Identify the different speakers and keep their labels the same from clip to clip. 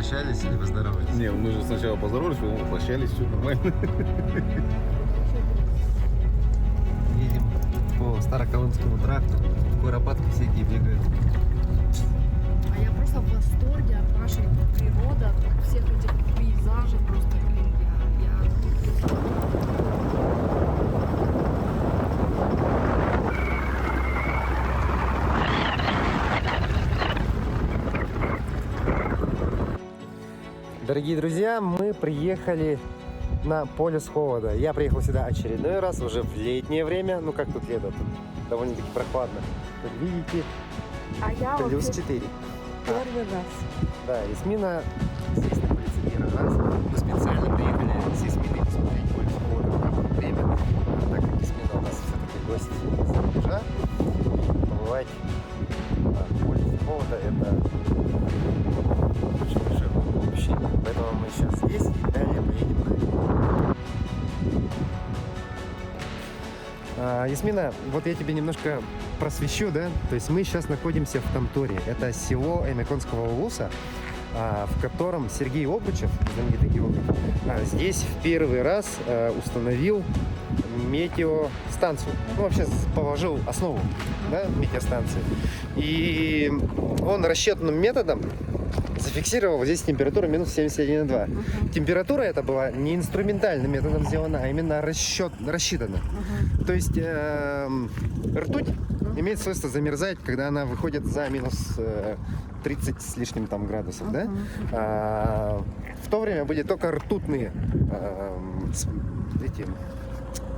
Speaker 1: попрощались или поздоровались?
Speaker 2: Не, мы же сначала поздоровались, потом попрощались, все нормально.
Speaker 1: Едем по Староколымскому тракту. Куропатки всякие бегают.
Speaker 3: А я просто в восторге от нашей природы, от всех этих пейзажей. Просто, блин,
Speaker 4: Дорогие друзья, мы приехали на полюс холода. Я приехал сюда очередной раз, уже в летнее время. Ну как тут лето, тут довольно-таки прохладно. Как видите,
Speaker 3: А я
Speaker 4: плюс
Speaker 3: вот
Speaker 4: 4.
Speaker 3: первый раз.
Speaker 4: Да, Ясмина здесь находится первый раз. Мы специально приехали с Ясминой посмотреть полюс холода в какое время. Так как Ясмина у нас все-таки гость из рубежа. Побывать на полюсе холода — это очень большое ощущение. Поэтому мы сейчас здесь и далее поедем на него. Ясмина, вот я тебе немножко просвещу, да? То есть мы сейчас находимся в Тамторе. Это село Оймяконского улуса, в котором Сергей Обручев, знаменитый географ, здесь в первый раз установил метеостанцию. Ну, вообще положил основу, да, метеостанции. И он расчетным методом зафиксировал здесь температуру минус 71,2. Температура эта была не инструментальным методом сделана, а именно рассчитана. То есть ртуть имеет свойство замерзать, когда она выходит за минус 30 с лишним там градусов, да? В то время были только ртутные эти...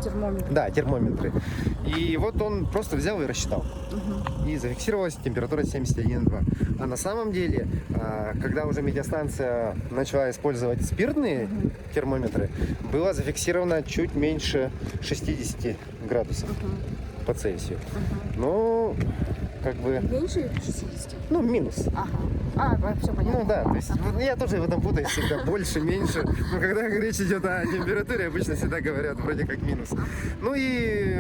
Speaker 3: Термометр.
Speaker 4: Да, термометры. И вот он просто взял и рассчитал. И зафиксировалась температура 71,2. А на самом деле, когда уже метеостанция начала использовать спиртные термометры, было зафиксировано чуть меньше 60 градусов по Цельсию. Ну, как бы...
Speaker 3: Меньше 60?
Speaker 4: Ну, минус.
Speaker 3: Ага. Все понятно.
Speaker 4: Ну да, то есть вот я тоже в этом путаюсь всегда, больше, меньше. Но когда речь идет о температуре, обычно всегда говорят вроде как минус. Ну и,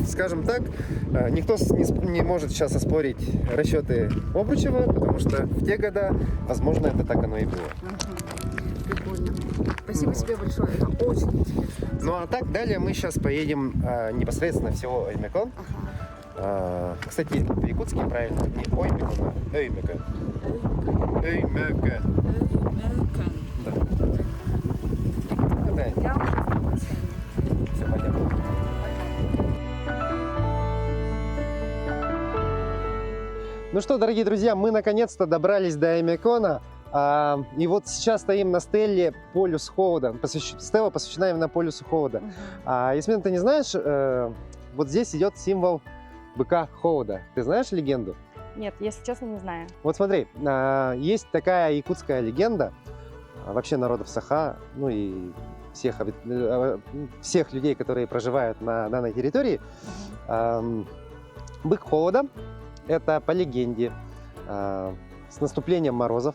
Speaker 4: скажем так, никто не может сейчас оспорить расчеты Обручева, потому что в те года, возможно, это так оно и было.
Speaker 3: Прикольно. Спасибо тебе большое, это очень интересно.
Speaker 4: Ну а так, далее мы сейчас поедем непосредственно в село Оймякон. Кстати, в якутске правильно не Оймякон, а Оймякон. Оймякон. Да. Это
Speaker 3: Я уже
Speaker 4: все понятно. Ну что, дорогие друзья, мы наконец-то добрались до Оймякона. И вот сейчас стоим на стелле «Полюс холода». Стелла посвящена именно полюсу холода. Ясмин, ты не знаешь, вот здесь идет символ быка холода. Ты знаешь легенду?
Speaker 5: Нет, если честно, не знаю.
Speaker 4: Вот смотри, есть такая якутская легенда, вообще народов Саха, ну и всех людей, которые проживают на данной территории. Бык холода — это по легенде с наступлением морозов,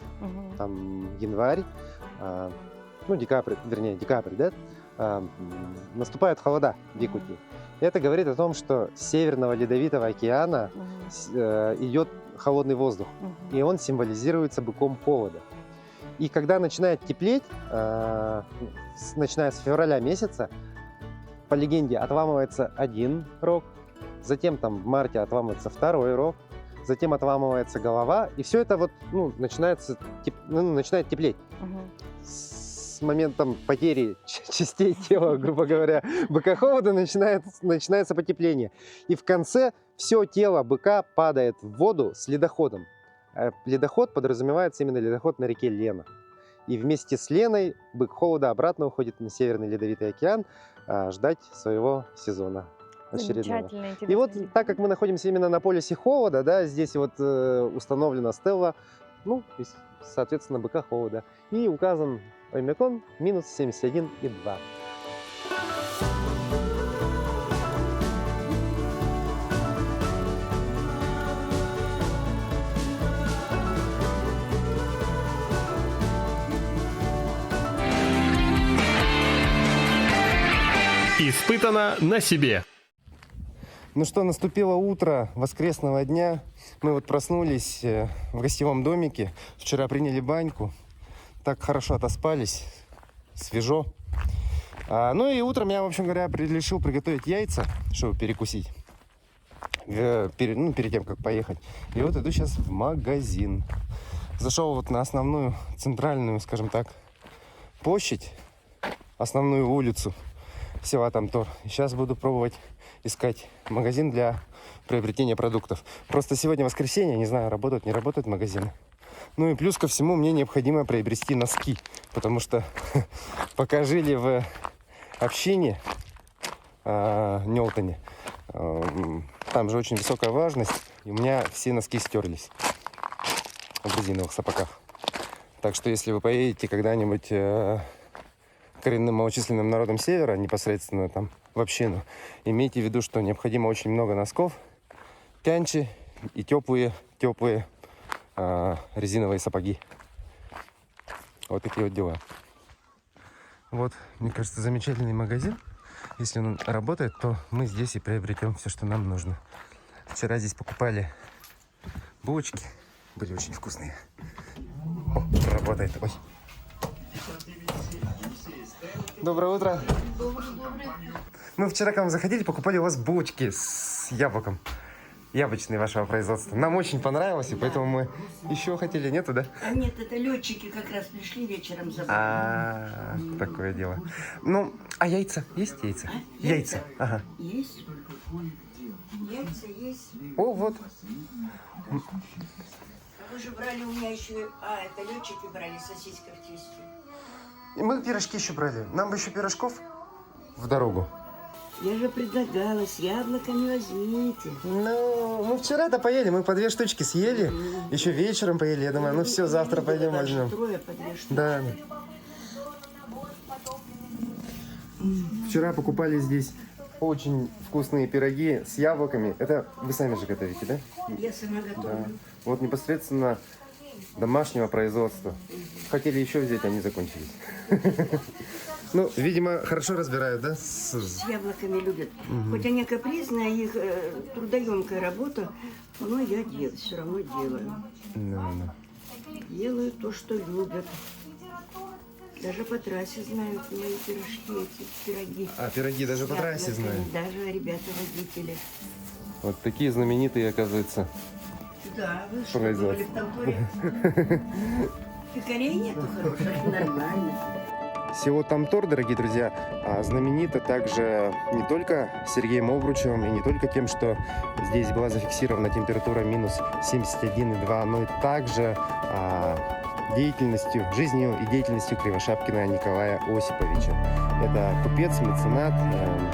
Speaker 4: там январь, ну декабрь, да, наступают холода в Якутии. Это говорит о том, что с Северного Ледовитого океана идет холодный воздух, и он символизируется быком холода. И когда начинает теплеть, начиная с февраля месяца, по легенде отламывается один рог, затем там в марте отламывается второй рог, затем отламывается голова, и все это вот начинает теплеть. С моментом потери частей тела, грубо говоря, быка холода начинается потепление. И в конце все тело быка падает в воду с ледоходом. А ледоход подразумевается именно ледоход на реке Лена. И вместе с Леной бык холода обратно уходит на Северный Ледовитый океан ждать своего сезона очередного. И вот так как мы находимся именно на полюсе холода, да, здесь вот установлена стелла, ну, и, соответственно, быка холода. И указан Оймякон минус 71,2.
Speaker 6: Испытано на себе.
Speaker 4: Ну что, наступило утро воскресного дня. Мы вот проснулись в гостевом домике. Вчера приняли баньку. так хорошо отоспались, свежо. Ну и утром я, в общем говоря, решил приготовить яйца, чтобы перекусить. Перед тем, как поехать. И вот иду сейчас в магазин. Зашел вот на основную центральную, скажем так, площадь, основную улицу села Тамтор. Сейчас буду пробовать искать магазин для приобретения продуктов. Просто сегодня воскресенье, не знаю, работают, не работают магазины. Ну и плюс ко всему мне необходимо приобрести носки, потому что пока жили в общине Нелтоне, там же очень высокая влажность, и у меня все носки стерлись в резиновых сапогах. Так что если вы поедете когда-нибудь коренным малочисленным народом севера, непосредственно там в общину, имейте в виду, что необходимо очень много носков, пянчи и теплые резиновые сапоги. Вот такие вот дела. Вот, мне кажется, замечательный магазин. Если он работает, то мы здесь и приобретем все, что нам нужно. Вчера здесь покупали булочки. Были очень вкусные. О, работает. Ой. Доброе утро. Мы вчера к вам заходили, покупали у вас булочки с яблоком. Яблочные вашего производства. Нам очень понравилось, и поэтому мы еще хотели. Нету, да?
Speaker 7: А нет, это летчики как раз пришли вечером забрали.
Speaker 4: Такое дело. Ну, а яйца? Есть яйца? Яйца. Ага.
Speaker 7: Есть. Яйца есть.
Speaker 4: О, вот.
Speaker 7: Вы же брали у меня еще... это летчики брали, сосиска в тесте.
Speaker 4: И мы пирожки еще брали. Нам бы еще пирожков в дорогу.
Speaker 7: Я же предлагала, с яблоками возьмите.
Speaker 4: Ну, мы вчера-то поели, мы по 2 штучки съели. Еще вечером поели. Я думаю, ну все, завтра пойдем возьмем.
Speaker 7: Трое по 2 штуки.
Speaker 4: Да. Вчера покупали здесь очень вкусные пироги с яблоками. Это вы сами же готовите, да?
Speaker 7: Я сама
Speaker 4: Да.
Speaker 7: готовлю.
Speaker 4: Вот непосредственно домашнего производства. Хотели еще взять, они закончились. Ну, видимо, хорошо разбирают, да?
Speaker 7: С яблоками любят. Хоть они капризные, их трудоемкая работа, но я все равно делаю. Делаю то, что любят. Даже по трассе знают мои пирожки, эти пироги.
Speaker 4: А, пироги даже по трассе знают?
Speaker 7: Даже ребята-водители.
Speaker 4: Вот такие знаменитые, оказывается.
Speaker 7: Да, вы что,
Speaker 4: Производство.
Speaker 7: думали, в Тамторе? Пекарей нету хороших, нормально.
Speaker 4: Село Тамтор, дорогие друзья, знаменито также не только Сергеем Обручевым и не только тем, что здесь была зафиксирована температура минус 71,2, но и также деятельностью, жизнью и деятельностью Кривошапкина Николая Осиповича. Это купец, меценат,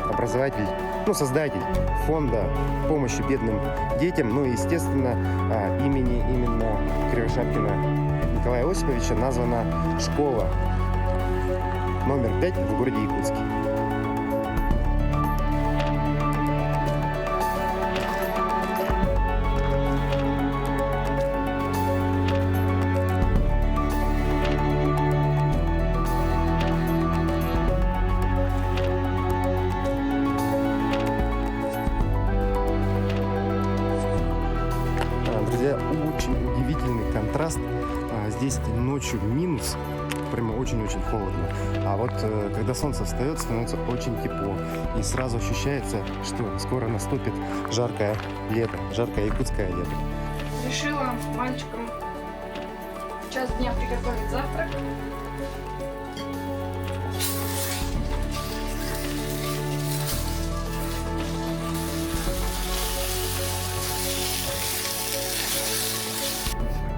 Speaker 4: образователь, создатель фонда помощи бедным детям. Ну и, естественно, имени именно Кривошапкина Николая Осиповича названа школа номер 5 в городе Якутске. Друзья, очень удивительный контраст. Здесь ночью минус, прямо очень-очень холодно. А вот когда солнце встает, становится очень тепло. И сразу ощущается, что скоро наступит жаркое лето, жаркое якутское лето.
Speaker 3: Решила мальчикам в час дня приготовить завтрак.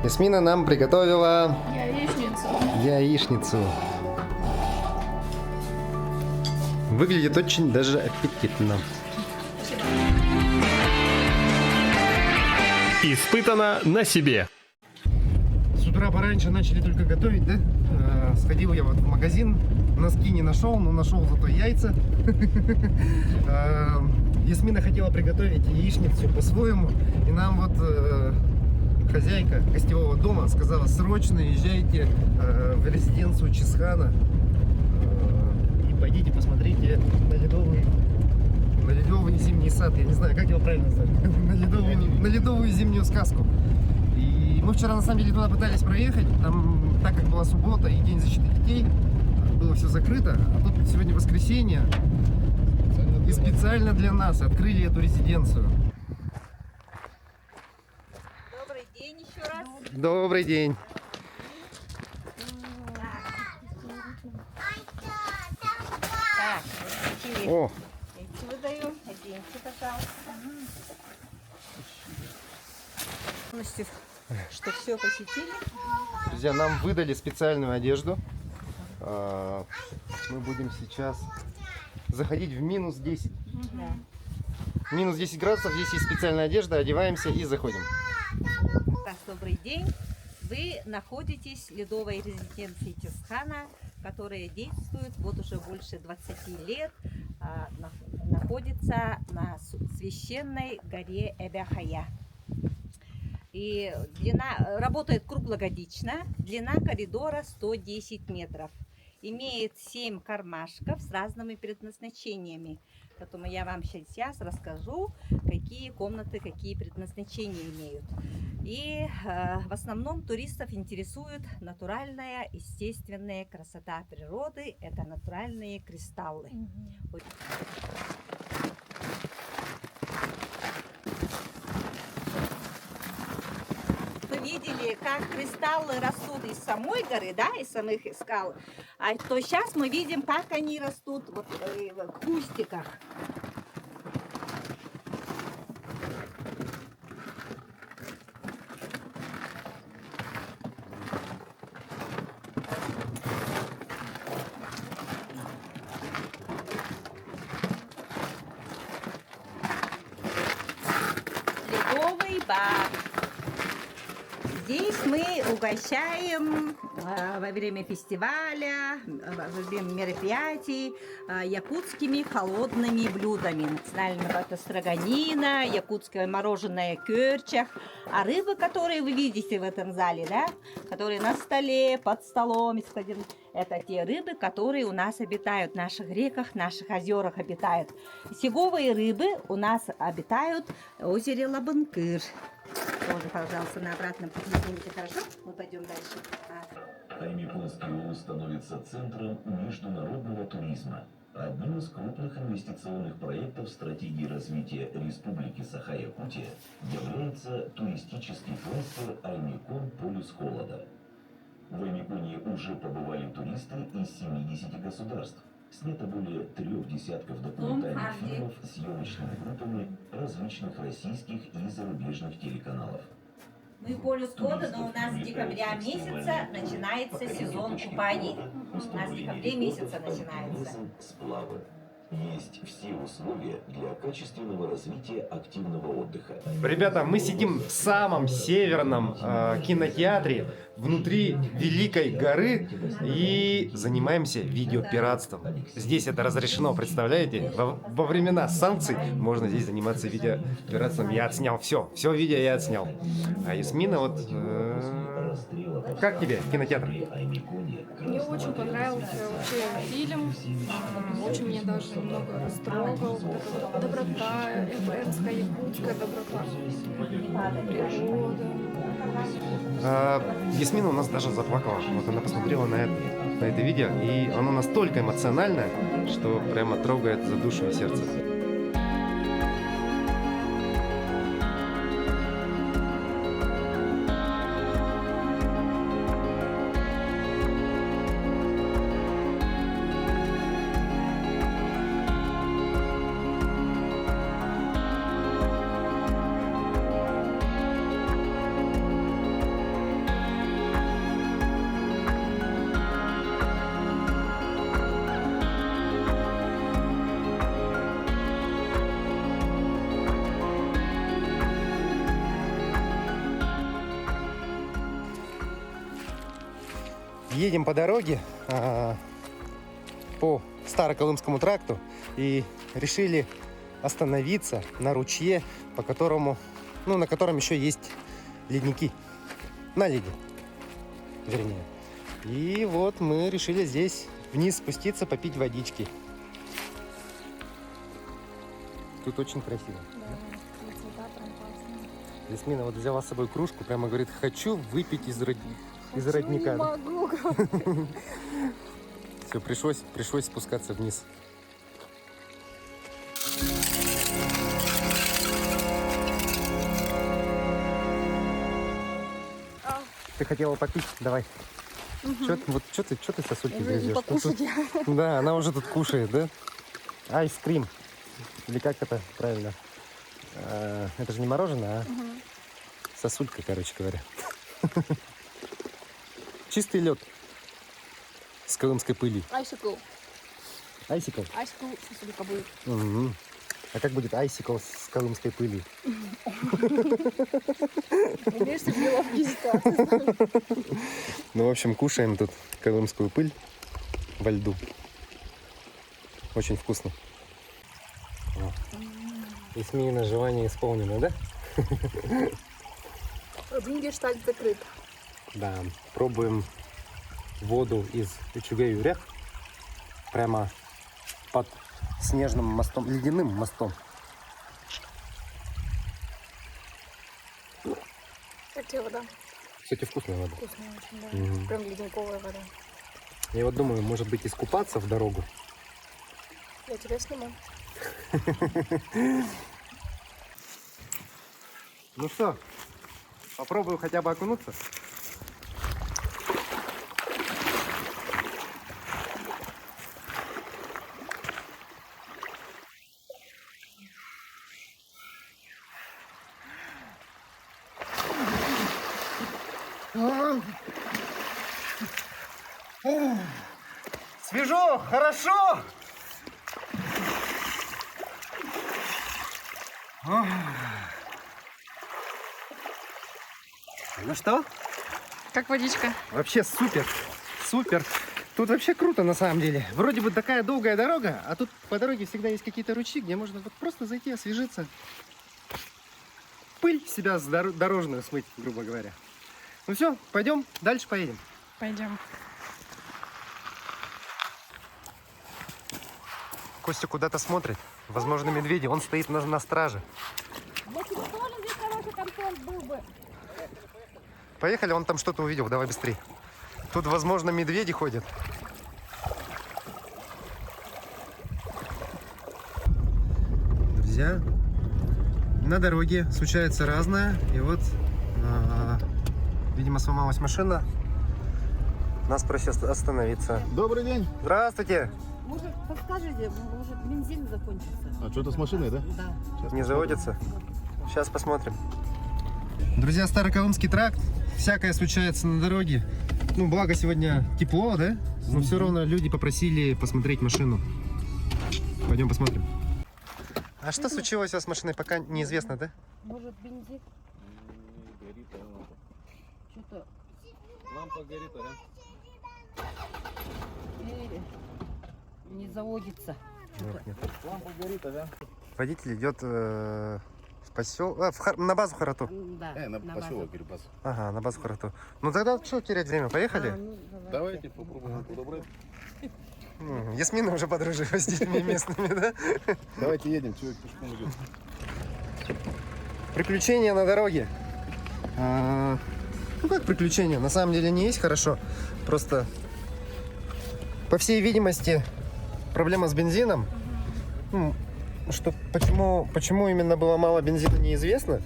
Speaker 4: Ясмина нам приготовила яичницу. Выглядит очень даже аппетитно.
Speaker 6: Испытано на себе.
Speaker 4: С утра пораньше начали только готовить, да? Сходил я вот в магазин, носки не нашел, но нашел зато яйца. Ясмина хотела приготовить яичницу по-своему, и нам вот хозяйка гостевого дома сказала: срочно езжайте в резиденцию Чисхана и пойдите посмотрите на ледовый зимний сад. Я не знаю, как его правильно назвать. На ледовую зимнюю сказку. И Мы вчера на самом деле туда пытались проехать, там, так как была суббота и день защиты детей, было все закрыто, а тут сегодня воскресенье, и специально для нас открыли эту резиденцию.
Speaker 8: Добрый день еще раз.
Speaker 4: Добрый день.
Speaker 8: Так, эти
Speaker 4: О,
Speaker 8: выдаю. Оденьте, пожалуйста. Полностью, что все посетили.
Speaker 4: друзья, нам выдали специальную одежду. Мы будем сейчас заходить в минус 10. Минус 10 градусов, здесь есть специальная одежда, одеваемся и заходим.
Speaker 8: Так, добрый день. Вы находитесь в ледовой резиденции Тесхана, которая действует вот уже больше 20 лет. Находится на священной горе Эбяхая. И работает круглогодично, длина коридора 110 метров. Имеет 7 кармашков с разными предназначениями. Поэтому я вам сейчас расскажу, какие комнаты, какие предназначения имеют. И в основном туристов интересует натуральная, естественная красота природы. Это натуральные кристаллы. Вы видели, как кристаллы растут из самой горы, да, из самых скал, то сейчас мы видим, как они растут вот в кустиках. Ледовый бар. Здесь мы угощаем во время фестиваля, во время мероприятий якутскими холодными блюдами. Национального это строганина, якутское мороженое кёрчах. А рыбы, которые вы видите в этом зале, да, которые на столе, под столом, это те рыбы, которые у нас обитают в наших реках, в наших озерах обитают. Сиговые рыбы у нас обитают в озере Лабынкыр. Тоже, пожалуйста, на обратном пути снимите, хорошо? Мы пойдем дальше.
Speaker 9: Аймиконский улус становится центром международного туризма. Одним из крупных инвестиционных проектов стратегии развития Республики Саха-Якутия является туристический кластер Аймикон «Полюс холода». В Аймиконе уже побывали туристы из 70 государств. Снято более 3 десятков документальных фильмов с съемочными группами различных российских и зарубежных телеканалов.
Speaker 8: Мы полюс года, но у нас с декабря месяца начинается сезон купаний. У нас в декабре месяца начинается.
Speaker 9: Сплавы. Есть все условия для качественного развития активного отдыха.
Speaker 4: Ребята, мы сидим в самом северном кинотеатре внутри Великой горы и занимаемся видеопиратством. Здесь это разрешено, представляете? Во времена санкций можно здесь заниматься видеопиратством. Я отснял все видео я отснял. А Ясмина вот... Как тебе кинотеатр?
Speaker 3: Мне очень понравился вообще фильм. Очень меня даже немного растрогал. Доброта, эмская, якутская доброта. Природа.
Speaker 4: Ясмина у нас даже заплакала. Вот она посмотрела на это видео, и оно настолько эмоциональное, что прямо трогает за душу и сердце. Едем по дороге по Староколымскому тракту и решили остановиться на ручье, на котором еще есть ледники. На леде, вернее. И вот мы решили здесь вниз спуститься, попить водички. Тут очень красиво.
Speaker 3: Да, цвета прям классные.
Speaker 4: Ясмина вот взяла с собой кружку, прямо говорит, хочу выпить из родника.
Speaker 3: Не могу.
Speaker 4: Все, пришлось спускаться вниз. Ты хотела попить? Давай. Что ты сосульки
Speaker 3: Уже не
Speaker 4: грызешь?
Speaker 3: покушать я.
Speaker 4: Да, она уже тут кушает, да? Айскрим. Или как это правильно? Это же не мороженое, а сосулька, короче говоря. Чистый лед с колымской пылью.
Speaker 3: Айсикл.
Speaker 4: Айсикл?
Speaker 3: Айсикл сосулька будет.
Speaker 4: Угу. А как будет айсикл с колымской пылью?
Speaker 3: Умеешь ты неловкие ситуации.
Speaker 4: Ну, в общем, кушаем тут колымскую пыль во льду. Очень вкусно. Ясмина, желание исполнено, да?
Speaker 3: Один гештальт закрыт.
Speaker 4: Да, пробуем воду из Учугай-Юрях прямо под снежным мостом, ледяным мостом.
Speaker 3: Кстати, вода.
Speaker 4: Кстати, вкусная вода.
Speaker 3: Вкусная очень, да.
Speaker 4: Мгм.
Speaker 3: Прям ледниковая вода.
Speaker 4: Я вот думаю, может быть, искупаться в дорогу.
Speaker 3: Я тебя сниму.
Speaker 4: Ну что, попробую хотя бы окунуться. Свежо, хорошо. Ну что?
Speaker 3: Как водичка?
Speaker 4: Вообще супер, супер. Тут вообще круто на самом деле. Вроде бы такая долгая дорога, а тут по дороге всегда есть какие-то ручьи, где можно вот просто зайти, освежиться. Пыль с себя дорожную смыть, грубо говоря. Ну все, пойдем, дальше поедем.
Speaker 3: Пойдем.
Speaker 4: Костя куда-то смотрит. Возможно, медведи. Он стоит на страже. Поехали, он там что-то увидел. Давай быстрее. Тут, возможно, медведи ходят. Друзья, на дороге случается разное. И вот, видимо, сломалась машина. Нас просят остановиться.
Speaker 2: Добрый день.
Speaker 4: Здравствуйте.
Speaker 10: Может, подскажете, может, бензин закончится?
Speaker 2: А что-то с машиной, да?
Speaker 10: Да.
Speaker 2: Сейчас
Speaker 4: Не
Speaker 2: посмотрим.
Speaker 4: заводится? Сейчас посмотрим. Друзья, Староколымский тракт. Всякое случается на дороге. Ну, благо сегодня тепло, да? Но все равно люди попросили посмотреть машину. Пойдем посмотрим. А что случилось у вас с машиной, пока неизвестно, да?
Speaker 10: Может, бензин?
Speaker 2: Горит,
Speaker 10: Что-то
Speaker 2: лампа горит,
Speaker 10: не заводится.
Speaker 2: Лампа горит,
Speaker 4: Водитель идет в поселок, на базу Харату.
Speaker 10: Да.
Speaker 2: на
Speaker 10: базу.
Speaker 2: поселок Кирбас.
Speaker 4: Ага, на базу Харату. Ну тогда что терять время, поехали?
Speaker 2: Давайте попробуем подобрать.
Speaker 4: Ясмина уже подружилась с детьми местными, да?
Speaker 2: Давайте едем, человек пешком идет.
Speaker 4: Приключения на дороге. Ну как приключения? На самом деле не есть хорошо. Просто, по всей видимости, проблема с бензином. Ну, почему именно было мало бензина, неизвестно.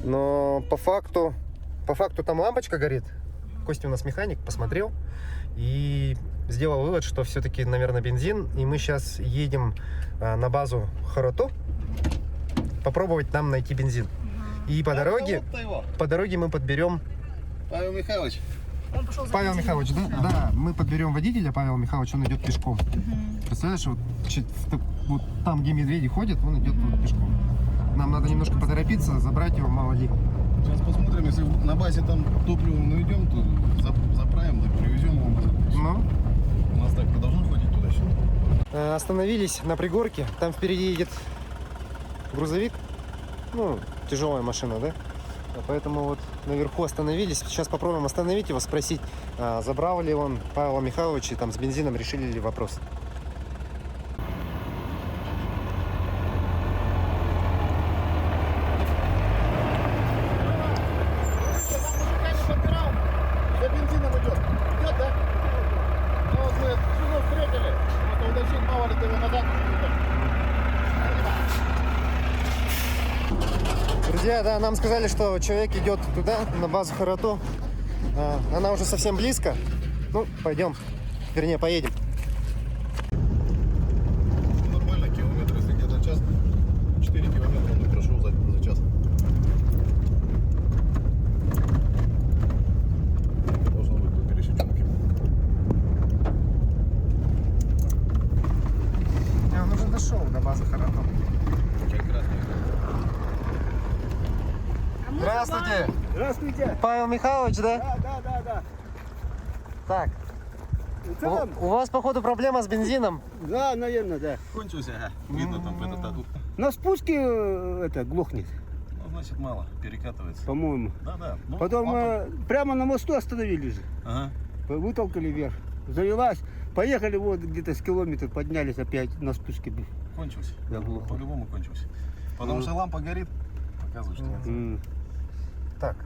Speaker 4: Но по факту там лампочка горит. Костя у нас механик, посмотрел и сделал вывод, что все-таки, наверное, бензин. И мы сейчас едем на базу Харато попробовать там найти бензин. И по дороге мы подберем...
Speaker 2: Павел Михайлович.
Speaker 3: Он пошел за
Speaker 4: Павел
Speaker 3: бензином.
Speaker 4: Михайлович, да? Да, мы подберем водителя, Павел Михайлович, он идет пешком. Представляешь, вот там, где медведи ходят, он идет вот пешком. Нам надо немножко поторопиться, забрать его, мало ли.
Speaker 2: Сейчас посмотрим, если на базе там топливо найдем, то заправим, да привезем его.
Speaker 4: Ну,
Speaker 2: У нас так должно ходить туда-сюда.
Speaker 4: остановились на пригорке, там впереди едет грузовик, ну, тяжелая машина, да? Поэтому вот наверху остановились. Сейчас попробуем остановить его, спросить, забрал ли он Павла Михайловича, там с бензином решили ли вопрос. Друзья, да, нам сказали, что человек идет туда, на базу Харату. Она уже совсем близко. Ну, пойдем. Вернее, поедем.
Speaker 2: Нормально, километр, если где-то час. 4 километра он прошел за час. Должно быть до пересеченки.
Speaker 4: Он уже дошел до базы Харату. Здравствуйте!
Speaker 11: Здравствуйте!
Speaker 4: Павел Михайлович, да?
Speaker 11: Да.
Speaker 4: Так. У вас, походу, проблема с бензином?
Speaker 11: Да, наверное, да.
Speaker 2: Кончился, видно там этот.
Speaker 11: На спуске это глохнет,
Speaker 2: Ну, значит, мало, перекатывается.
Speaker 11: по-моему.
Speaker 2: Да. Ну,
Speaker 11: Потом
Speaker 2: лампа.
Speaker 11: прямо на мосту остановились же.
Speaker 2: Ага.
Speaker 11: Вытолкали вверх. Завелась. Поехали вот где-то с километра, поднялись опять на спуске.
Speaker 2: Кончился.
Speaker 11: Да, глухо.
Speaker 2: По-любому кончился. Потому что лампа горит. Показывает, что нет.
Speaker 4: Так,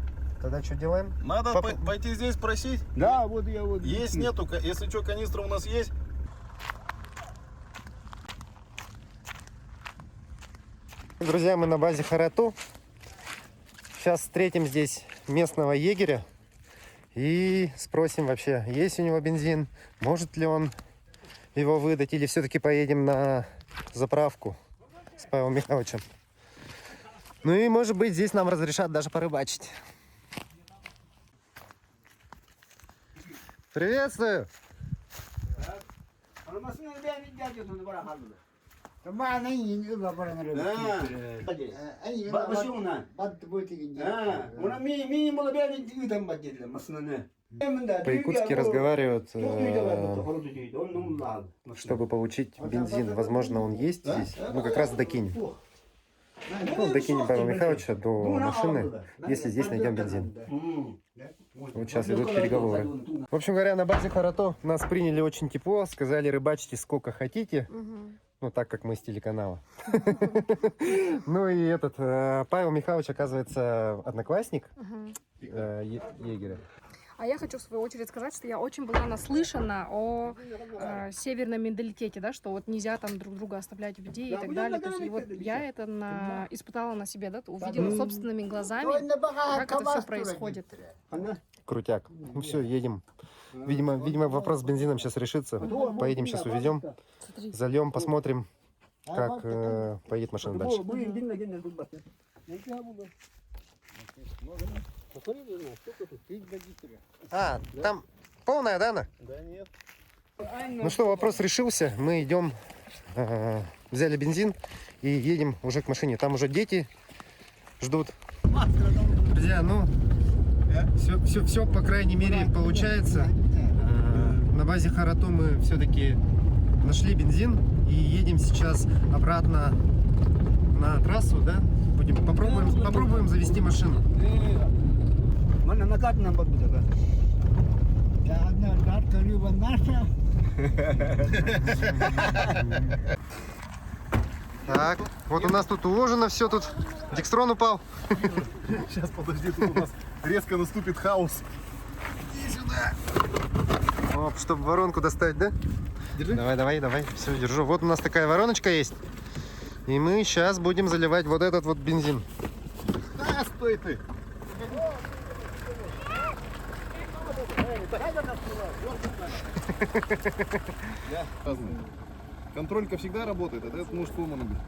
Speaker 4: тогда что делаем?
Speaker 2: Надо пойти здесь спросить.
Speaker 11: Да, вот я вот.
Speaker 2: Есть, нету. Если что, канистра у нас есть.
Speaker 4: Друзья, мы на базе Харату. Сейчас встретим здесь местного егеря и спросим вообще, есть у него бензин, может ли он его выдать, или все-таки поедем на заправку с Павлом Михайловичем. Ну и, может быть, здесь нам разрешат даже порыбачить. Приветствую! По-якутски разговаривают, чтобы получить бензин. Возможно, он есть здесь. Ну, как раз докинем. Ну, докинем Павла Михайловича до машины, если здесь найдем бензин. Вот сейчас идут переговоры. В общем говоря, на базе Харату нас приняли очень тепло. Сказали, рыбачьте сколько хотите. Ну, так как мы с телеканала. Ну и этот, Павел Михайлович, оказывается, одноклассник егеря.
Speaker 3: А я хочу в свою очередь сказать, что я очень была наслышана о северном менталитете, да, что вот нельзя там друг друга оставлять в беде и так далее. То есть, и вот я это испытала на себе, да, увидела собственными глазами, как это все происходит.
Speaker 4: Крутяк. Ну все, едем. Видимо, вопрос с бензином сейчас решится. Поедем сейчас увезем, зальем, посмотрим, как поедет машина дальше. А, там полная, да, она?
Speaker 2: Да нет.
Speaker 4: Ну что, вопрос решился. Мы идем, взяли бензин и едем уже к машине. Там уже дети ждут. Друзья, ну, все по крайней мере получается. На базе Харату мы все-таки нашли бензин и едем сейчас обратно на трассу, да? Попробуем завести машину. Так, вот у нас тут уложено все, тут Декстрон упал.
Speaker 2: Сейчас, подожди, тут у нас резко наступит хаос. Иди сюда.
Speaker 4: Оп, чтобы воронку достать, да?
Speaker 2: Держи.
Speaker 4: Давай, все, держу. Вот у нас такая вороночка есть. И мы сейчас будем заливать вот этот вот бензин.
Speaker 2: Да, стой ты. Контролька всегда работает, а это может сломано быть.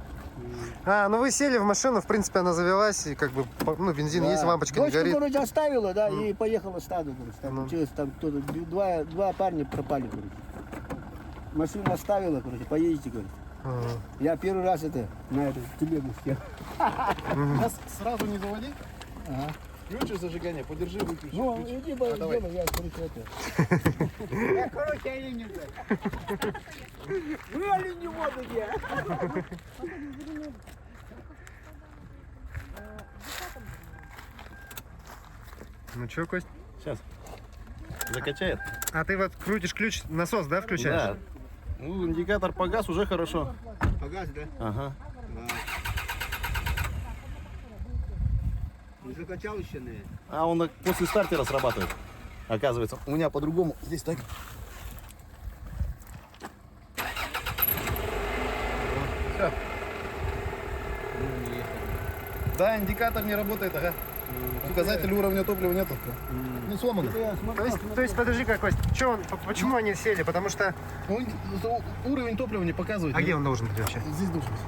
Speaker 4: Ну вы сели в машину, в принципе, она завелась, и как бы, ну, бензин есть, лампочка не горит.
Speaker 11: Короче, оставила, да, и поехала стадо, короче. Там кто-то, два парня пропали, короче. Машину оставила, короче, поедете, говорит. Я первый раз на эту телегу сел.
Speaker 2: Нас сразу не заводи. Включишь зажигание, подержи, выключи.
Speaker 11: Ну, иди, давай, я, короче, это. Я, короче, оленю, блядь. Вы оленю воду, где?
Speaker 4: Ну чё, Кость?
Speaker 2: Сейчас. Закачает.
Speaker 4: А ты вот крутишь ключ, насос, да, включаешь?
Speaker 2: Да. Ну, индикатор погас, уже хорошо.
Speaker 11: Погас, да?
Speaker 2: Ага.
Speaker 11: Не закачал еще, наверное.
Speaker 2: А он после стартера срабатывает. Оказывается, у меня по-другому. Здесь так. Все. Да, индикатор не работает, ага. Указатель уровня топлива нету. Ну, сломано.
Speaker 4: То есть подожди-ка, Кость, чё он, почему они сели? Потому что...
Speaker 2: Ну, уровень топлива не показывает.
Speaker 4: А где он должен быть вообще?
Speaker 2: Здесь должен быть.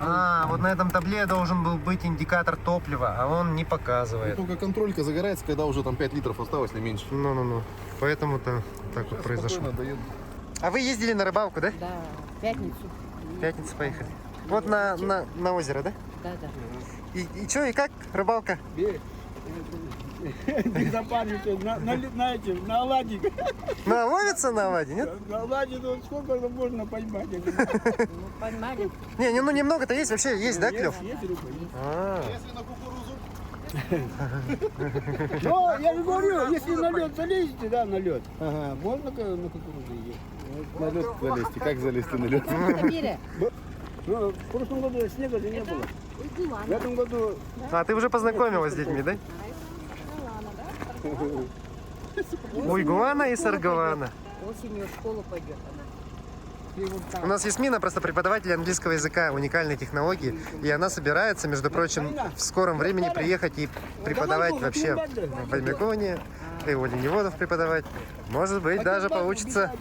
Speaker 4: А, вот на этом табле должен был быть индикатор топлива, а он не
Speaker 2: И
Speaker 4: показывает.
Speaker 2: только контролька загорается, когда уже там 5 литров осталось, не меньше.
Speaker 4: Ну. Поэтому-то так вот произошло.
Speaker 2: Спокойно доеду.
Speaker 4: А вы ездили на рыбалку, да?
Speaker 10: Да, в пятницу.
Speaker 4: В пятницу поехали. Вот на озеро, да?
Speaker 10: Да, да.
Speaker 4: И что, и как рыбалка?
Speaker 11: Ты запаришься на этим, на оладьи.
Speaker 4: Ну, ловится на оладьи, нет?
Speaker 11: На оладьи, ну сколько можно поймать?
Speaker 10: Ну, поймали.
Speaker 4: Не, ну немного-то есть, вообще есть, да, клев?
Speaker 11: Есть рыба, есть.
Speaker 4: А,
Speaker 2: Если на кукурузу,
Speaker 11: Но я же говорю, если на лед залезете, да, на лед. Ага, можно на кукурузу есть.
Speaker 2: на лед залезть. Как залезть на лед?
Speaker 11: Ну, в прошлом году снега же не было. В этом году...
Speaker 4: а ты уже познакомилась с детьми, да? Уйгуана и Саргуана.
Speaker 10: Осенью в школу пойдет она.
Speaker 4: У нас Ясмина просто преподаватель английского языка уникальной технологии, и она собирается, между прочим, в скором времени приехать и преподавать вообще в Альмеконе, и у оленеводов преподавать. Может быть, даже получится.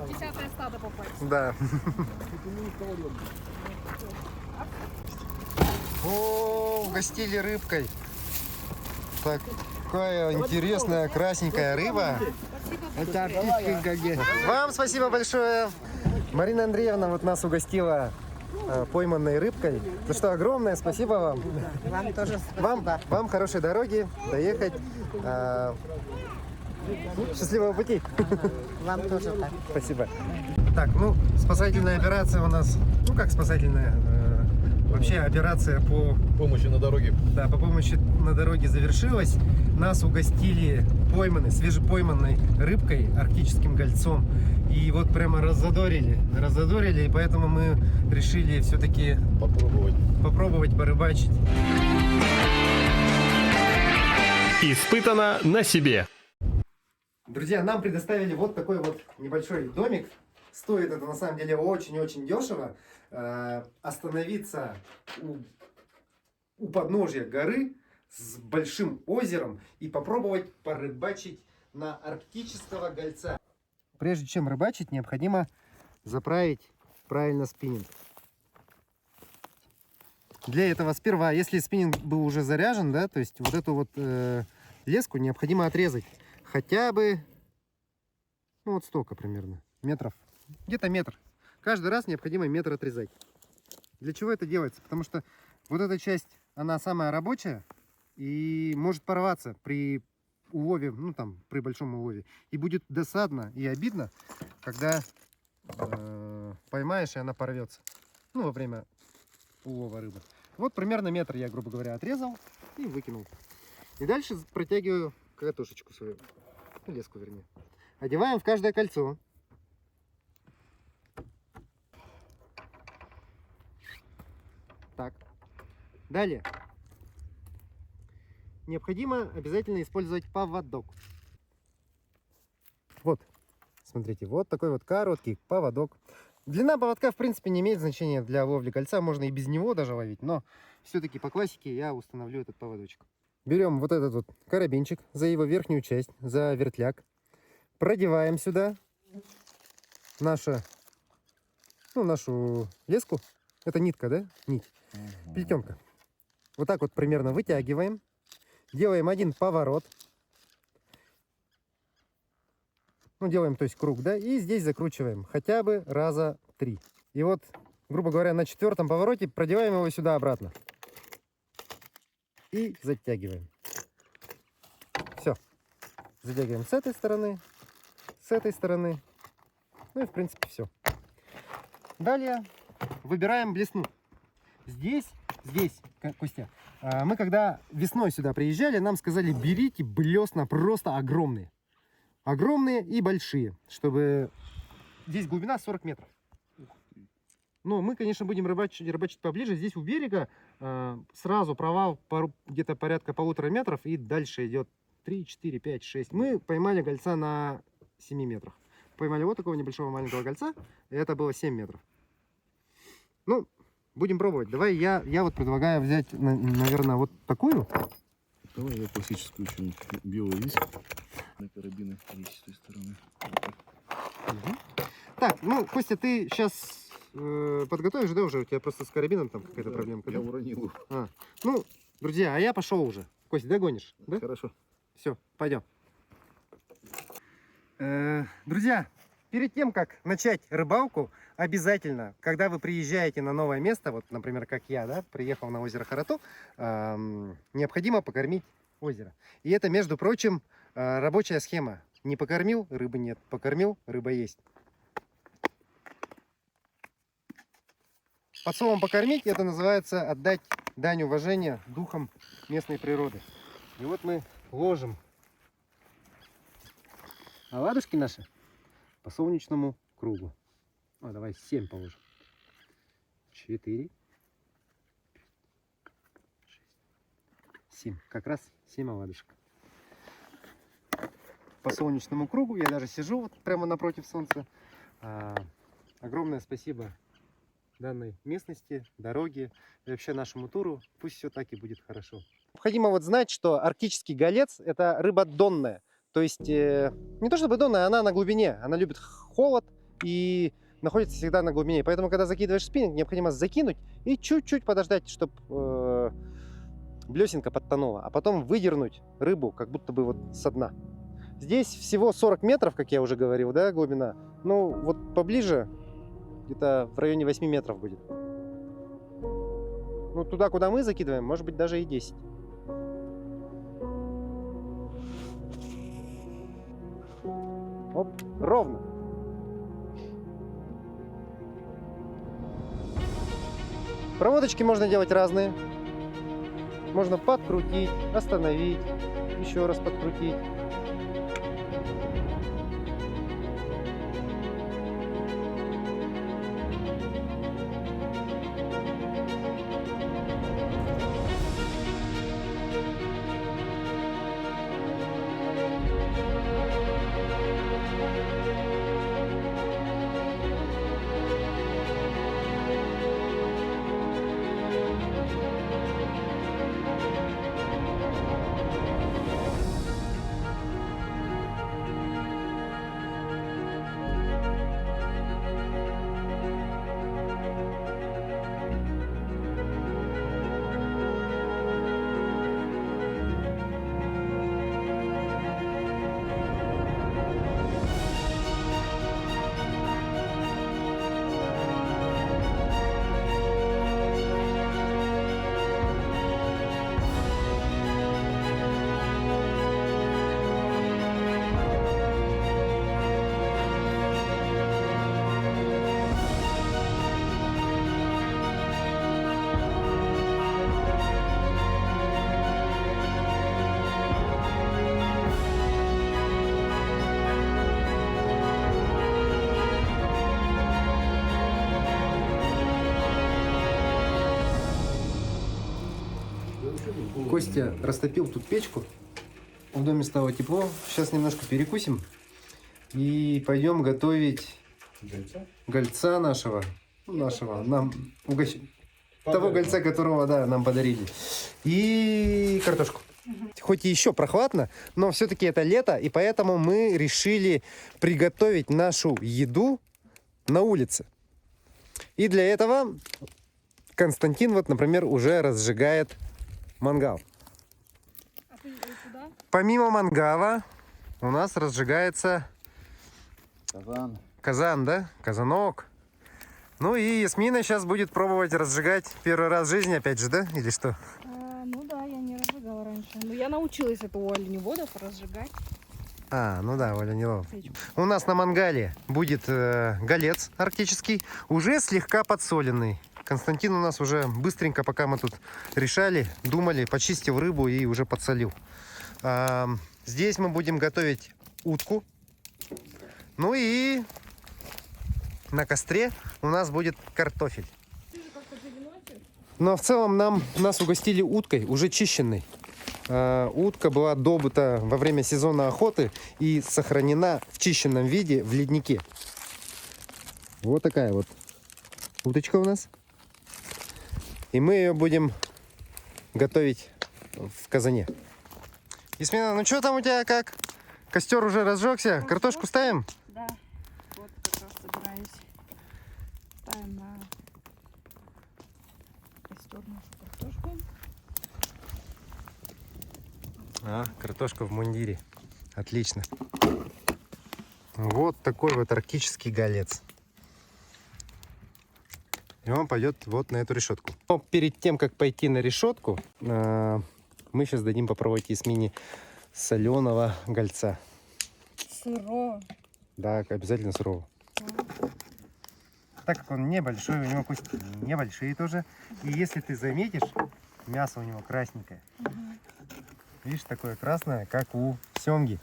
Speaker 3: 10-е стадо попасть.
Speaker 4: Да. О, угостили рыбкой. Такая интересная красненькая рыба.
Speaker 11: Это артистка Гаге.
Speaker 4: Вам спасибо большое. Марина Андреевна вот нас угостила пойманной рыбкой. За что огромное спасибо вам.
Speaker 10: Вам тоже
Speaker 4: Вам хорошей дороги, доехать. Счастливого пути.
Speaker 10: Вам тоже так.
Speaker 4: Спасибо. Так, ну, спасательная операция у нас, ну как спасательная, вообще операция по
Speaker 2: Помощи на дороге.
Speaker 4: Да, по помощи на дороге завершилась. Нас угостили свежепойманной рыбкой, арктическим гольцом. И вот прямо раззадорили, и поэтому мы решили все-таки попробовать порыбачить.
Speaker 6: Испытано на себе.
Speaker 4: Друзья, нам предоставили вот такой вот небольшой домик. Стоит это на самом деле очень-очень дешево. Остановиться у подножья горы с большим озером и попробовать порыбачить на арктического гольца. Прежде чем рыбачить, необходимо заправить правильно спиннинг. Для этого сперва, если спиннинг был уже заряжен, да, то есть вот эту вот леску необходимо отрезать. Хотя бы, ну вот столько примерно, метров, где-то метр. Каждый раз необходимо метр отрезать. Для чего это делается? Потому что вот эта часть, она самая рабочая и может порваться при улове, ну там, при большом улове. И будет досадно и обидно, когда поймаешь, и она порвется. Ну, во время улова рыбы. Вот примерно метр я, грубо говоря, отрезал и выкинул. И дальше протягиваю катушечку свою, ну, леску вернее. Одеваем в каждое кольцо. Так. Далее. Необходимо обязательно использовать поводок. Вот. Смотрите, вот такой вот короткий поводок. Длина поводка, в принципе, не имеет значения для ловли кольца. Можно и без него даже ловить. Но все-таки по классике я установлю этот поводочек. Берем вот этот вот карабинчик за его верхнюю часть, за вертляк. Продеваем сюда нашу леску. Это нитка, да? Нить. Плетенка. Вот так вот примерно вытягиваем. Делаем один поворот. Ну, делаем, то есть, круг, да? И здесь закручиваем хотя бы раза 3. И вот, грубо говоря, на 4-м повороте продеваем его сюда обратно. И затягиваем. Все. Затягиваем с этой стороны, с этой стороны. Ну и, в принципе, все. Далее выбираем блесну. Здесь, Костя, мы когда весной сюда приезжали, нам сказали, берите блесна просто огромные. Огромные и большие, чтобы... Здесь глубина 40 метров. Но мы, конечно, будем рыбачить поближе. Здесь у берега сразу провал где-то порядка 1,5 метров. И дальше идет 3, 4, 5, 6. Мы поймали гольца на 7 метрах. Поймали вот такого небольшого маленького гольца. И это было 7 метров. Ну, Будем пробовать. Давай я вот предлагаю взять, наверное, вот такую.
Speaker 2: Давай я классическую что-нибудь. Белую есть? На карабины есть с той стороны.
Speaker 4: Так, ну, Костя, ты сейчас подготовишь, да, уже? У тебя просто с карабином там какая-то проблемка,
Speaker 2: Я
Speaker 4: да?
Speaker 2: уронил.
Speaker 4: Ну, друзья, а я пошел уже. Костя, догонишь, да?
Speaker 2: Хорошо.
Speaker 4: Все, пойдем. Друзья, перед тем, как начать рыбалку, обязательно, когда вы приезжаете на новое место, вот, например, как я, да, приехал на озеро Харату, необходимо покормить озеро. И это, между прочим, рабочая схема. Не покормил — рыбы нет, покормил — рыба есть. Под словом «покормить» это называется отдать дань уважения духам местной природы. И вот мы ложим оладушки наши по солнечному кругу. Давай 7 положим. 4, 7. Как раз 7 оладушек. По солнечному кругу. Я даже сижу вот прямо напротив солнца. Огромное спасибо данной местности, дороге и вообще нашему туру. Пусть все так и будет хорошо. Необходимо вот знать, что арктический голец — это рыба донная. То есть не то чтобы донная, она на глубине. Она любит холод и находится всегда на глубине. Поэтому, когда закидываешь спиннинг, необходимо закинуть и чуть-чуть подождать, чтобы блесенка подтонула. А потом выдернуть рыбу, как будто бы вот со дна. Здесь всего 40 метров, как я уже говорил, да, глубина. Ну, вот поближе где-то в районе 8 метров будет. Ну, туда, куда мы закидываем, может быть, даже и 10. Оп, ровно. Проводочки можно делать разные. Можно подкрутить, остановить, еще раз подкрутить. Костя растопил тут печку. В доме стало тепло. Сейчас немножко перекусим. И пойдем готовить гольца нашего. Нам того гольца, которого, да, нам подарили. И картошку. Хоть и еще прохладно, но все-таки это лето. И поэтому мы решили приготовить нашу еду на улице. И для этого Константин, вот, например, уже разжигает мангал.
Speaker 3: А ты куда?
Speaker 4: Помимо мангала у нас разжигается казан, да? Казанок. Ну и Ясмина сейчас будет пробовать разжигать первый раз в жизни, опять же, да? Или что?
Speaker 3: Ну да, я не разжигала раньше. Но я научилась это у оленеводов разжигать.
Speaker 4: Ну да, Оля Нилов. У нас на мангале будет голец арктический, уже слегка подсоленный. Константин у нас уже быстренько, пока мы тут решали, думали, почистил рыбу и уже подсолил. Здесь мы будем готовить утку. Ну и на костре у нас будет картофель. Но в целом нас угостили уткой, уже чищенной. Утка была добыта во время сезона охоты и сохранена в чищенном виде в леднике. Вот такая вот уточка у нас. И мы ее будем готовить в казане. Ясмина, ну что там у тебя как? Костер уже разжегся? Картошку ставим?
Speaker 3: Да. Вот как раз собираюсь. Ставим на костер нашу картошку.
Speaker 4: Картошка в мундире. Отлично. Вот такой вот арктический голец. И он пойдет вот на эту решетку. Но перед тем, как пойти на решетку, мы сейчас дадим попробовать Ясмине соленого гольца.
Speaker 3: Сыро.
Speaker 4: Да, обязательно сырого. Так как он небольшой, у него кости небольшие тоже. И если ты заметишь, мясо у него красненькое. Видишь, такое красное, как у семги.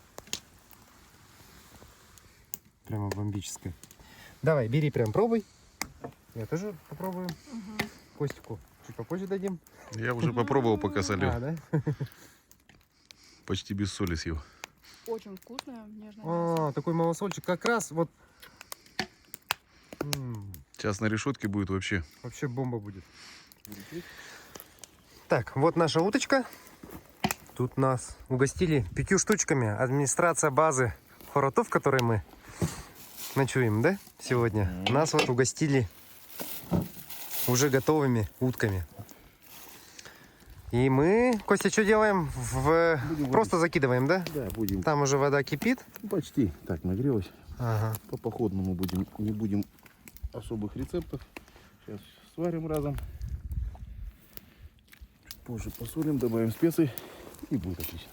Speaker 4: Прямо бомбическое. Давай, бери, прям пробуй. Я тоже попробую. Костику чуть попозже дадим.
Speaker 2: Я уже попробовал, пока солил.
Speaker 4: Да?
Speaker 2: Почти без соли съел.
Speaker 3: Очень вкусное, нежное.
Speaker 4: Такой малосольчик. Как раз вот...
Speaker 2: Сейчас на решетке будет вообще.
Speaker 4: Вообще бомба будет. Так, вот наша уточка. Тут нас угостили 5 штучками. Администрация базы Хоротов, в которой мы ночуем, да, сегодня. Нас вот угостили уже готовыми утками. И мы, Костя, что делаем? Просто закидываем, да?
Speaker 2: Да, будем.
Speaker 4: Там уже вода кипит.
Speaker 2: Почти. Так, нагрелась.
Speaker 4: Ага.
Speaker 2: По походному не будем особых рецептов. Сейчас сварим разом. Чуть позже посолим, добавим специй и будет отлично.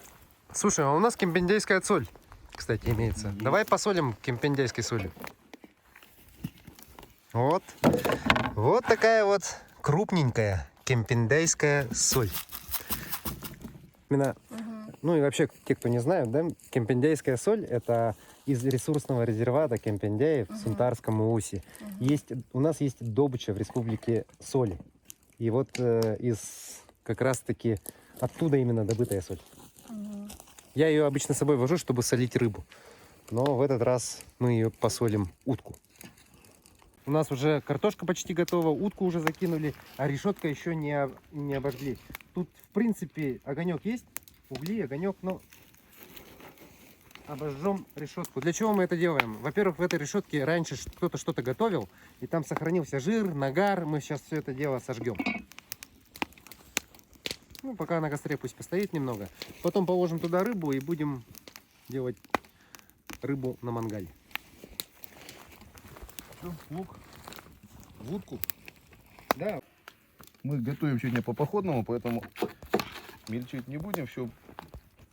Speaker 4: Слушай, а у нас кемпиндейская соль, кстати, имеется. Давай посолим кемпиндейской солью. Вот. Вот такая вот крупненькая кемпиндейская соль. Именно, ну и вообще, те, кто не знают, да, кемпиндейская соль — это из ресурсного резервата Кемпиндяи в Сунтарском Уусе. У нас есть добыча в республике соли. И вот из как раз-таки оттуда именно добытая соль. Я ее обычно с собой вожу, чтобы солить рыбу. Но в этот раз мы ее посолим утку. У нас уже картошка почти готова, утку уже закинули, а решетка еще не обожгли. Тут, в принципе, огонек есть, угли, огонек, но обожжем решетку. Для чего мы это делаем? Во-первых, в этой решетке раньше кто-то что-то готовил, и там сохранился жир, нагар. Мы сейчас все это дело сожгем. Ну, пока на костре пусть постоит немного. Потом положим туда рыбу и будем делать рыбу на мангале.
Speaker 2: Все, лук в утку.
Speaker 4: Да.
Speaker 2: Мы готовим сегодня по походному, поэтому мельчить не будем. Все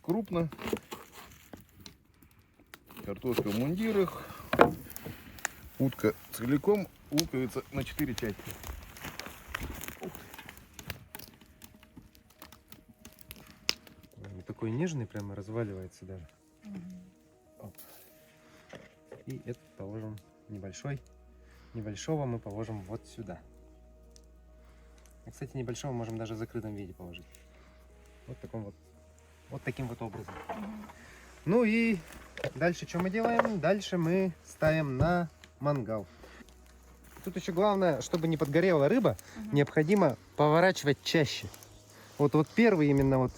Speaker 2: крупно. Картошка в мундирах. Утка целиком. Луковица на 4 части.
Speaker 4: Такой нежный, прямо разваливается даже. Оп. И этот положим небольшой. Небольшого мы положим вот сюда. И, кстати, небольшого можем даже в закрытом виде положить. Вот таким вот образом. Ну и дальше что мы делаем? Дальше мы ставим на мангал. Тут еще главное, чтобы не подгорела рыба, необходимо поворачивать чаще. Вот первый именно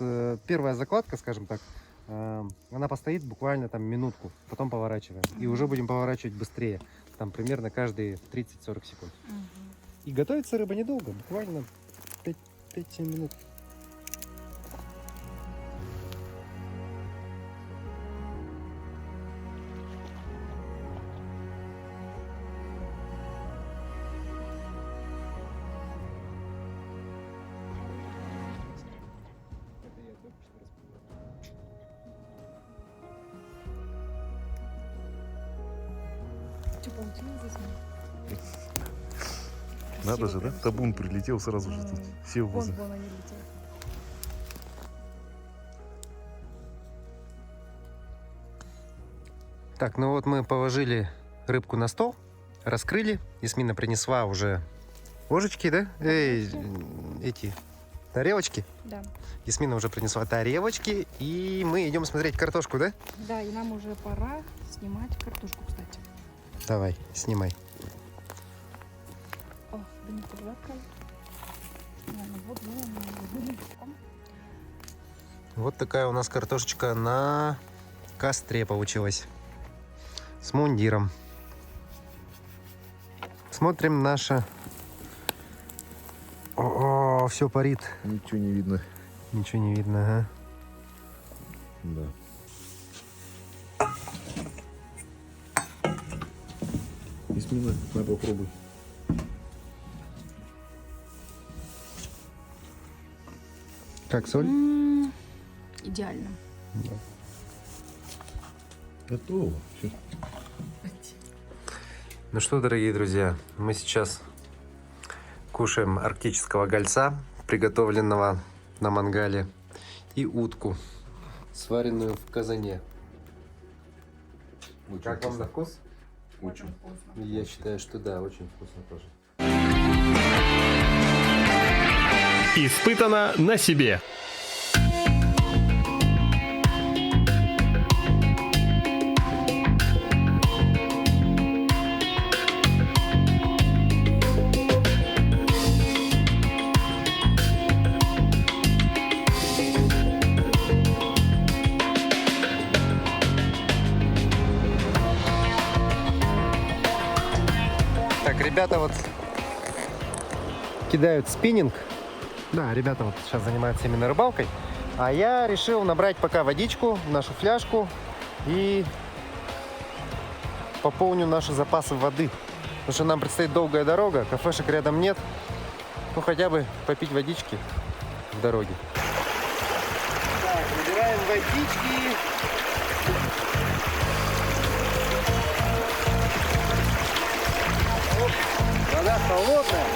Speaker 4: первая закладка, скажем так, она постоит буквально там минутку, потом поворачиваем. И уже будем поворачивать быстрее, там примерно каждые 30-40 секунд. И готовится рыба недолго, буквально 5-7 минут.
Speaker 2: Надо же, да? Табун прилетел сразу же тут. Сел возле.
Speaker 4: Так, ну вот мы положили рыбку на стол, раскрыли. Ясмина принесла уже ложечки, да? Эти тарелочки.
Speaker 3: Да.
Speaker 4: Ясмина уже принесла тарелочки, и мы идем смотреть картошку, да?
Speaker 3: Да, и нам уже пора снимать картошку, кстати.
Speaker 4: Давай, снимай.
Speaker 3: О, да не жарко.
Speaker 4: Вот такая у нас картошечка на костре получилась. С мундиром. Смотрим наше... О, все парит.
Speaker 2: Ничего не видно.
Speaker 4: Ничего не видно, ага.
Speaker 2: Да. Бисмилlah, на попробуй.
Speaker 4: Как соль?
Speaker 3: Идеально.
Speaker 2: Готово. Всё.
Speaker 4: Ну что, дорогие друзья, мы сейчас кушаем арктического гольца, приготовленного на мангале, и утку, сваренную в казане.
Speaker 2: Очень
Speaker 4: Как вам
Speaker 2: вкусно.
Speaker 4: на вкус?
Speaker 2: Очень.
Speaker 4: Я считаю, что да, очень вкусно тоже.
Speaker 6: Испытано на себе.
Speaker 4: Так, ребята вот кидают спиннинг. Да, ребята вот сейчас занимаются именно рыбалкой. А я решил набрать пока водичку в нашу фляжку и пополню наши запасы воды. Потому что нам предстоит долгая дорога, кафешек рядом нет. Ну, хотя бы попить водички в дороге. Так, набираем водички. Вода холодная.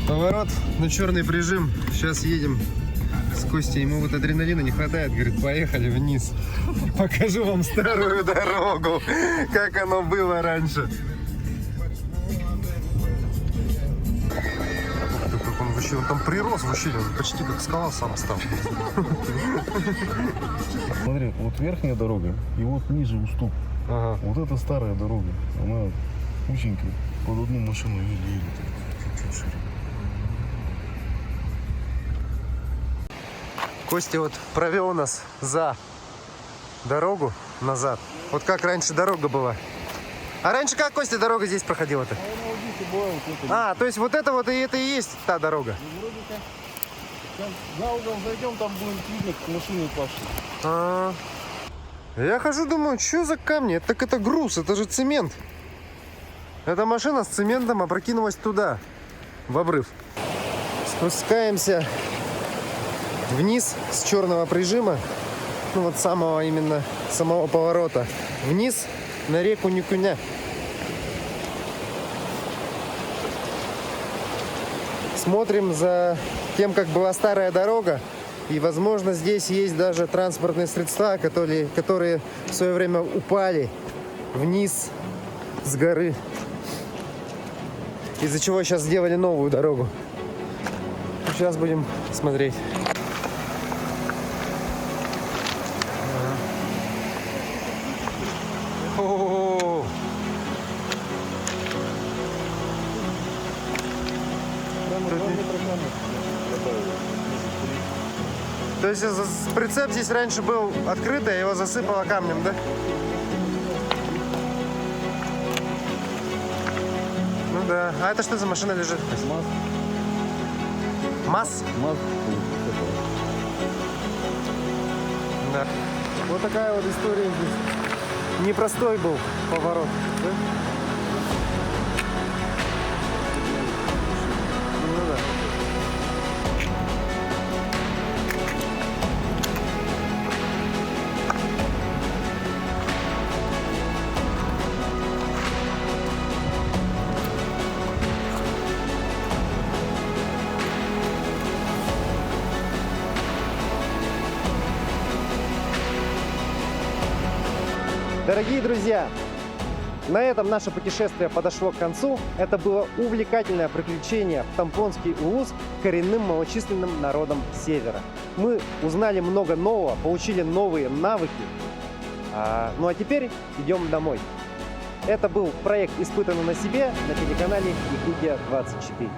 Speaker 4: Поворот на черный прижим. Сейчас едем с Костей. Ему вот адреналина не хватает. Говорит, поехали вниз. Покажу вам старую дорогу, как оно было раньше. Ух ты, как он вообще, он там прирос вообще, он почти как скала сам стал.
Speaker 2: Смотри, вот верхняя дорога и вот ниже уступ.
Speaker 4: Ага.
Speaker 2: Вот это старая дорога. Она узенькая. Под одну машину едет. Чуть-чуть шире.
Speaker 4: Костя вот провел нас за дорогу назад. Вот как раньше дорога была. А раньше как, Костя, дорога здесь проходила-то? А, то есть вот это вот и это и есть та дорога.
Speaker 2: За угол зайдем, там будет видно, как машины пошли.
Speaker 4: Я хожу, думаю, что за камни? Так это груз, это же цемент. Эта машина с цементом опрокинулась туда, в обрыв. Спускаемся вниз с черного прижима, ну вот самого именно, самого поворота, вниз на реку Никуня. Смотрим за тем, как была старая дорога, и, возможно, здесь есть даже транспортные средства, которые в свое время упали вниз с горы, из-за чего сейчас сделали новую дорогу. Сейчас будем смотреть. То есть прицеп здесь раньше был открытый, а его засыпало камнем, да? Ну да. А это что за машина лежит? МАЗ?
Speaker 2: МАЗ.
Speaker 4: Да. Вот такая вот история здесь. Непростой был поворот, да? Ну да. Дорогие друзья, на этом наше путешествие подошло к концу. Это было увлекательное приключение в Тампонский улус коренным малочисленным народом Севера. Мы узнали много нового, получили новые навыки. Ну а теперь идем домой. Это был проект «Испытано на себе» на телеканале Якутия 24.